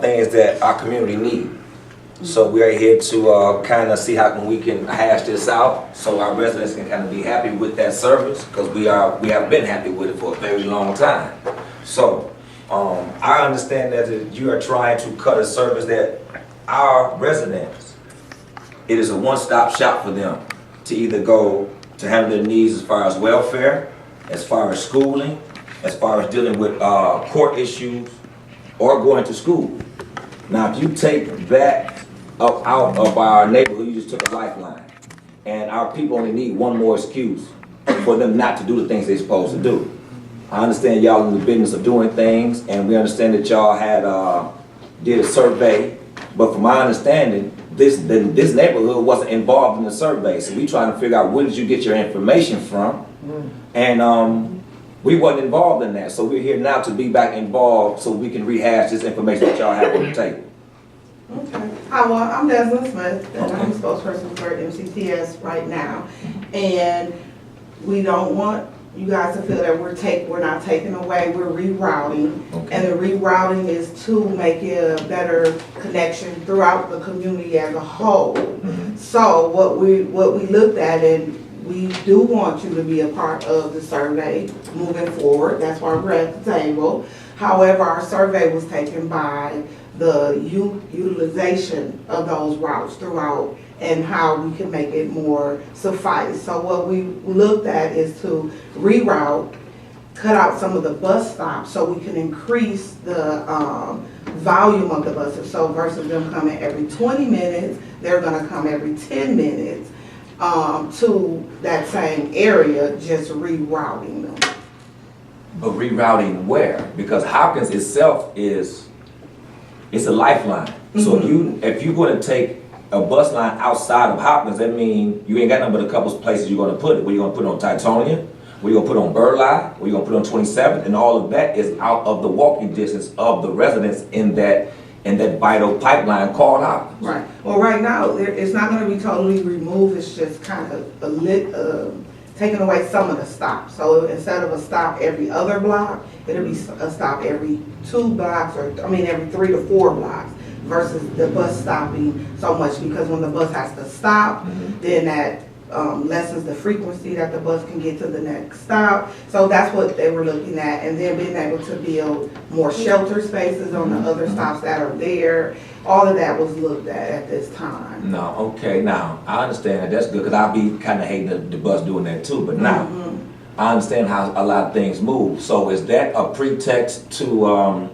things that our community need. So we are here to kind of see how we can hash this out so our residents can kind of be happy with that service, because we have been happy with it for a very long time. So I understand that you are trying to cut a service that our residents, it is a one-stop shop for them to either go to handle their needs as far as welfare, as far as schooling, as far as dealing with court issues, or going to school. Now, if you take that out of our neighborhood, you just took a lifeline. And our people only need one more excuse for them not to do the things they're supposed to do. I understand y'all in the business of doing things, and we understand that y'all had did a survey, but from my understanding, this neighborhood wasn't involved in the survey. So we trying to figure out where did you get your information from, and we wasn't involved in that. So we're here now to be back involved so we can rehash this information that y'all have on the table. Okay. Hi, well, I'm Desmond Smith, and I'm the spokesperson for MCTS right now. And we don't want you guys to feel that we're not taking away, we're rerouting. Okay. And the rerouting is to make it a better connection throughout the community as a whole. So what we looked at, and we do want you to be a part of the survey moving forward. That's why we're at the table. However, our survey was taken by the utilization of those routes throughout and how we can make it more suffice. So what we looked at is to reroute, cut out some of the bus stops so we can increase the volume of the buses. So versus them coming every 20 minutes, they're gonna come every 10 minutes to that same area, just rerouting them. But rerouting where? Because Hopkins itself it's a lifeline. So if you're going to take a bus line outside of Hopkins, that means you ain't got nothing but a couple of places you're going to put it. Where you're going to put it on Titonian, where you're going to put it on Burleigh, where you're going to put it on 27th, and all of that is out of the walking distance of the residents in that vital pipeline called Hopkins. Right. Well, right now it's not going to be totally removed. It's just kind of taking away some of the stops. So instead of a stop every other block, it'll be a stop every 2 blocks, or every 3 to 4 blocks, versus the bus stopping so much, because when the bus has to stop, then that lessens the frequency that the bus can get to the next stop. So that's what they were looking at, and then being able to build more shelter spaces on the other stops that are there. All of that was looked at this time. No, okay, now I understand that. That's good, because I'll be kind of hating the bus doing that too. But now I understand how a lot of things move. So is that a pretext to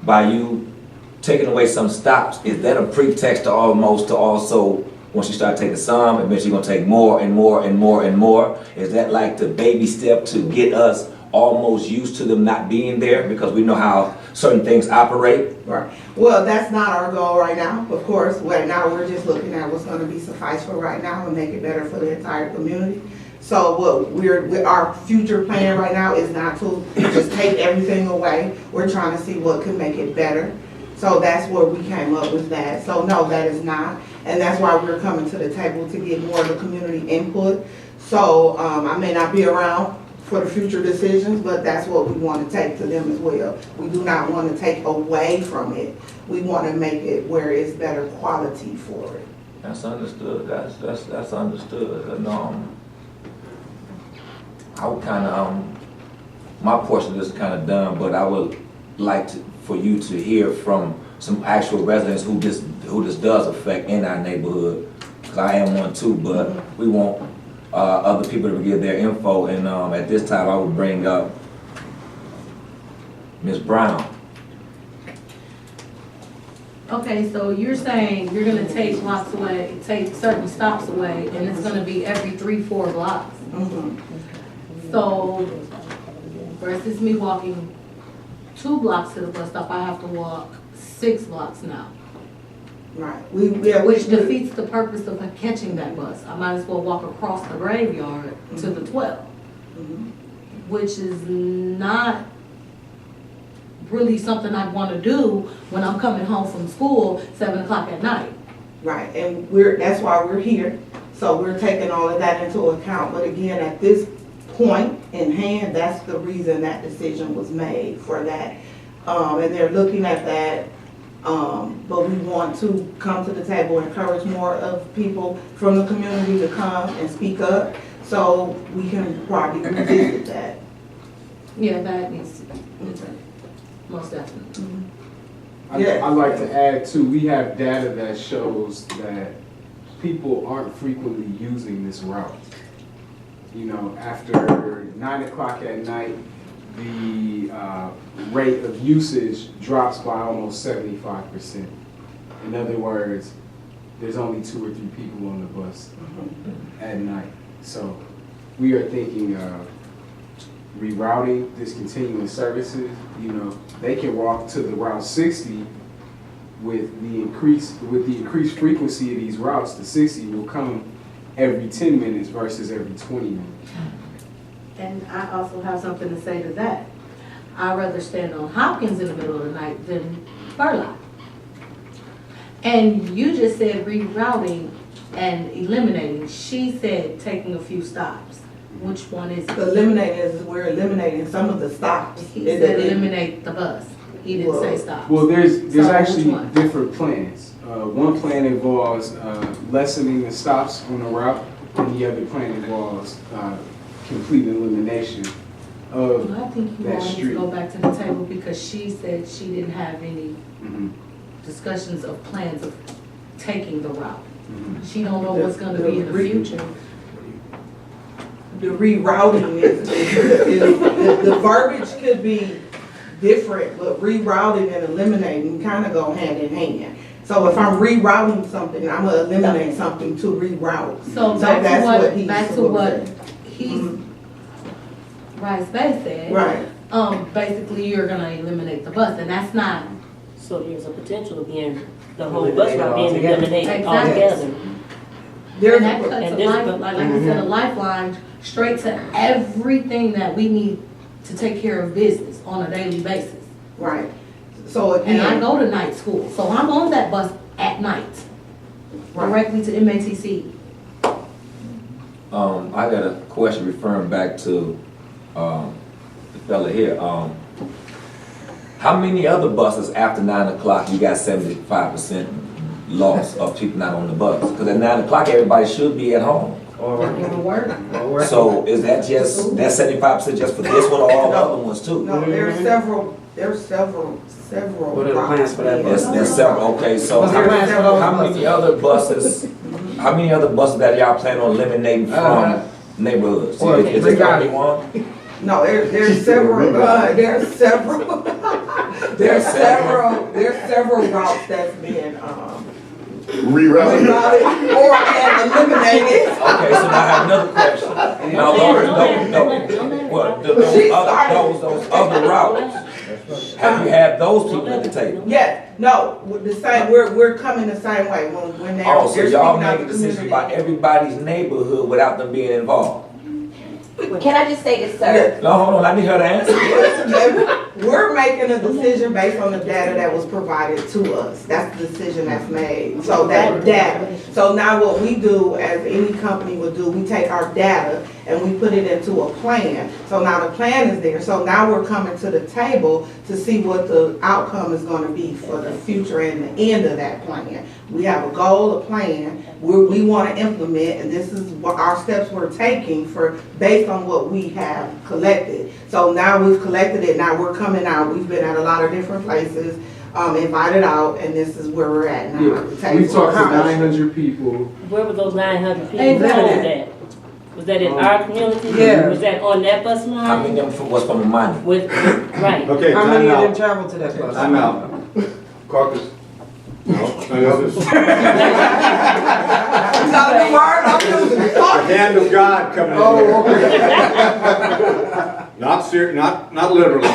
by you taking away some stops? Is that a pretext to also, once you start taking some, eventually you're gonna take more and more and more and more? Is that like the baby step to get us almost used to them not being there, because we know how certain things operate? Right. Well, that's not our goal right now. Of course, right now we're just looking at what's going to be suffice for right now and make it better for the entire community. So what our future plan right now is not to just take everything away. We're trying to see what can make it better. So that's where we came up with that. So no, that is not. And that's why we're coming to the table, to get more of the community input. So I may not be around for the future decisions, but that's what we want to take to them as well. We do not want to take away from it. We want to make it where it's better quality for it. That's understood. That's understood. And, I would kind of my portion of this is kind of done, but I would like for you to hear from some actual residents who this does affect in our neighborhood, because I am one too. But we want other people to give their info, and at this time I would bring up Ms. Brown. Okay, so you're saying you're gonna take blocks away, take certain stops away, and it's gonna be every 3-4 blocks. So versus me walking 2 blocks to the bus stop, I have to walk 6 blocks now. Right. Which defeats the purpose of catching that bus. I might as well walk across the graveyard to the 12, which is not really something I want to do when I'm coming home from school 7 o'clock at night. Right, and that's why we're here. So we're taking all of that into account. But again, at this point in hand, that's the reason that decision was made for that. And they're looking at that But we want to come to the table, encourage more of people from the community to come and speak up, so we can probably revisit that. Yeah, that needs to be, most definitely. Yeah. I'd like to add too, we have data that shows that people aren't frequently using this route. You know, after 9 o'clock at night, the rate of usage drops by almost 75%. In other words, there's only 2 or 3 people on the bus at night. So we are thinking of rerouting, discontinuing services. You know, they can walk to the Route 60 with the increased frequency of these routes. The 60 will come every 10 minutes versus every 20 minutes. And I also have something to say to that. I'd rather stand on Hopkins in the middle of the night than Burlock. And you just said rerouting and eliminating. She said taking a few stops. Which one is it? Eliminating is, we're eliminating some of the stops. He said eliminate the bus. He didn't say stop. Well, there's So which actually one? different plans. One plan involves lessening the stops on the route, and the other plan involves complete elimination of Well, I think you that wanted to street. go back to the table because she said she didn't have any Mhm, discussions of plans of taking the route. mhm. She don't know what's gonna be in the future. The rerouting is the verbiage could be different, but rerouting and eliminating kind of go hand in hand. So if I'm rerouting something, I'm gonna eliminate something to reroute. So that's back what to he's what saying. he's, Rice Bay said. Right. Basically you're gonna eliminate the bus and that's not, So there's a potential of being, the whole bus route being Exactly. eliminated altogether. There's and that a, cuts and a this- life, like you said, a lifeline straight to everything that we need to take care of business on a daily basis. right. So And I again, go to night school, so I'm on that bus at night, directly to MATC. I got a question referring back to, the fella here. How many other buses after 9 o'clock you got 75% loss of people not on the bus? Because at 9 o'clock, everybody should be at home. Working to work. So is that just, that 75% just for this one or all the other ones too? no, there's several What are the plans for that bus? There's several, okay, so What's the plans for those how many other buses, how many other buses that y'all plan on eliminating from neighborhoods? Well, Is it only one? No, there's several, there's several, there's several routes that's been, Rerouting. rerouted or and eliminated. Okay, so now I have another question. Now, those other routes, have you had those people at the table? Yes, no, the same, we're coming the same way when they're. Oh, so they're y'all speaking out make a the decision community. about everybody's neighborhood without them being involved? Can I just say this, sir? No, hold on, I need her to answer. We're making a decision based on the data that was provided to us. That's the decision that's made. So that data. So now what we do, as any company would do, we take our data and we put it into a plan. So now the plan is there. So now we're coming to the table to see what the outcome is going to be for the future and the end of that plan. We have a goal, a plan, we want to implement, and this is what our steps we're taking for based on what we have collected. So now we've collected it, now we're coming out, we've been at a lot of different places, invited out, and this is where we're at now. at the Yeah, we table. talked to 900 people. Where were those 900 people Exactly. told at? Was that in our community? Yeah. Was that on that bus How line? many of them was from Amani? Right. Okay, How many time of them out. travel to that bus? Time out. Caucus. No, this is Not a word, I'm using it. the hand of God coming in here. Not serious, not literally.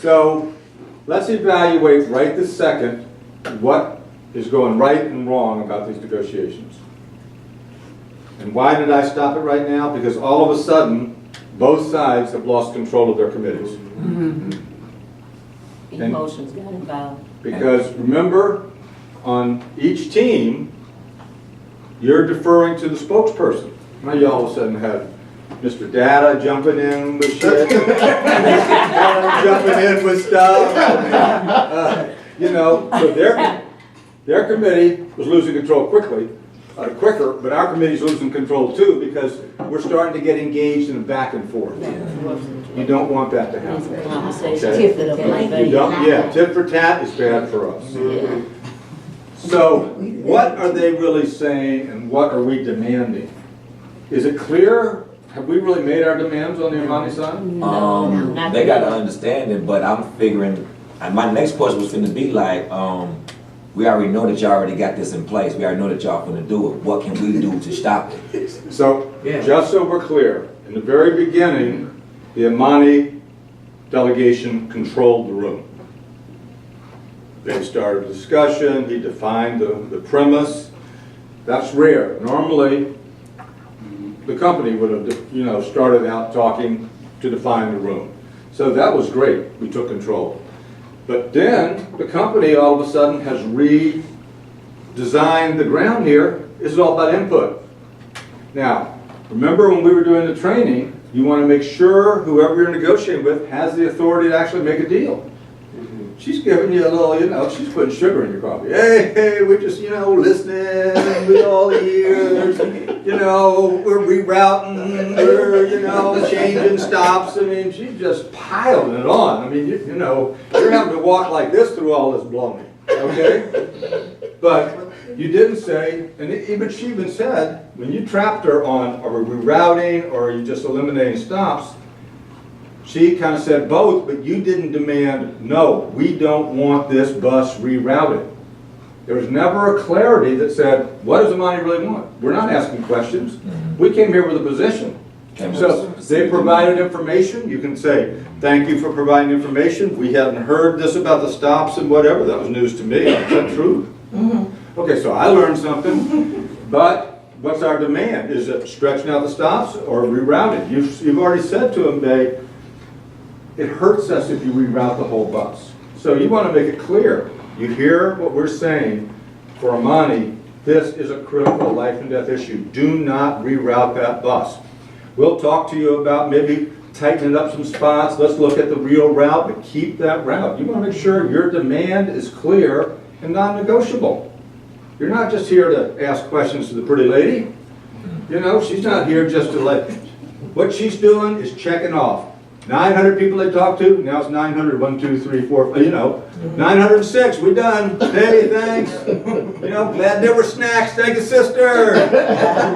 So, let's evaluate right this second what is going right and wrong about these negotiations. And why did I stop it right now? Because all of a sudden, both sides have lost control of their committees. Emotions got involved. Because remember, on each team, you're deferring to the spokesperson. Now you all of a sudden have, Mr. Data jumping in with shit, jumping in with stuff. You know, so their committee was losing control quicker, but our committee's losing control too because we're starting to get engaged in a back and forth. You don't want that to happen. Okay? You don't, yeah, tit for tat is bad for us. So what are they really saying and what are we demanding? Is it clear? Have we really made our demands on the Amani side? They got to understand it, but I'm figuring, and my next question was going to be like, we already know that y'all already got this in place. We already know that y'all going to do it. What can we do to stop it? So, just so we're clear, in the very beginning, the Amani delegation controlled the room. They started a discussion, he defined the premise. That's rare. Normally, the company would have, you know, started out talking to define the room. So that was great, we took control. But then, the company all of a sudden has redesigned the ground here. This is all about input. Now, remember when we were doing the training, you want to make sure whoever you're negotiating with has the authority to actually make a deal. She's giving you a little, you know, she's putting sugar in your coffee. Hey, we're just, you know, listening, we're all ears, you know, we're rerouting, we're, you know, changing stops. I mean, she's just piling it on. I mean, you know, you're having to walk like this through all this blowing, okay? But you didn't say, and she even said, when you trapped her on, are we rerouting or are you just eliminating stops? She kind of said both, but you didn't demand, no, we don't want this bus rerouted. There was never a clarity that said, what does Amani really want? We're not asking questions. We came here with a position. So they provided information. You can say, thank you for providing information. We hadn't heard this about the stops and whatever. That was news to me. Is that true? Okay, so I learned something. But what's our demand? Is it stretching out the stops or rerouting? You've already said to them, babe, it hurts us if you reroute the whole bus. So you want to make it clear. You hear what we're saying for Amani, this is a critical life and death issue. Do not reroute that bus. We'll talk to you about maybe tightening up some spots. Let's look at the real route, but keep that route. You want to make sure your demand is clear and non-negotiable. You're not just here to ask questions to the pretty lady. You know, she's not here just to what she's doing is checking off. 900 people they talked to, now it's 900, 1, 2, 3, 4, you know, 906, we done. Hey, thanks. You know, glad there were snacks, thank you, sister.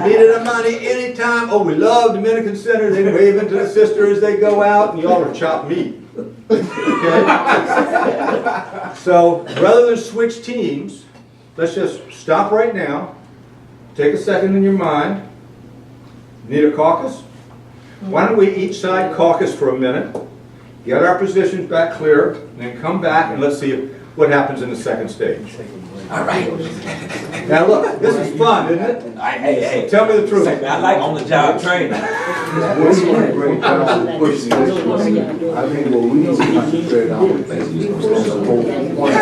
Needed a money anytime. Oh, we love Dominican Center. They wave into the sister as they go out, and y'all are chopped meat. Okay? So, rather than switch teams, let's just stop right now, take a second in your mind. Need a caucus? Why don't we each side caucus for a minute, get our positions back clear, and then come back and let's see what happens in the second stage. All right. Now look, this is fun, isn't it? Hey, tell me the truth. I like on-the-job training. I think what we need to concentrate on is the whole point.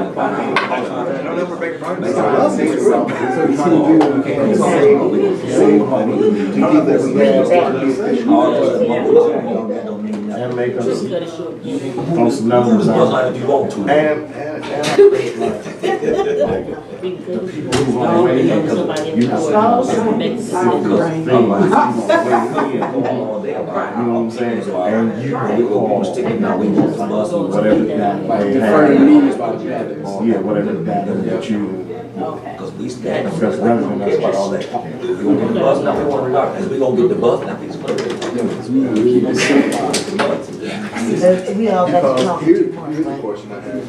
Don't ever make fun of me. And make them Just cut it short. on some numbers. If you want to. And We can cut it short. move on. Somebody in You the have court to make the You decision. know what I'm saying? And you can call whatever that yeah, whatever that that you Because we stand up. because rather than that's what all that. We gonna get the bus now, we gonna get the bus now. We all got to talk Here's too much, the but question I have.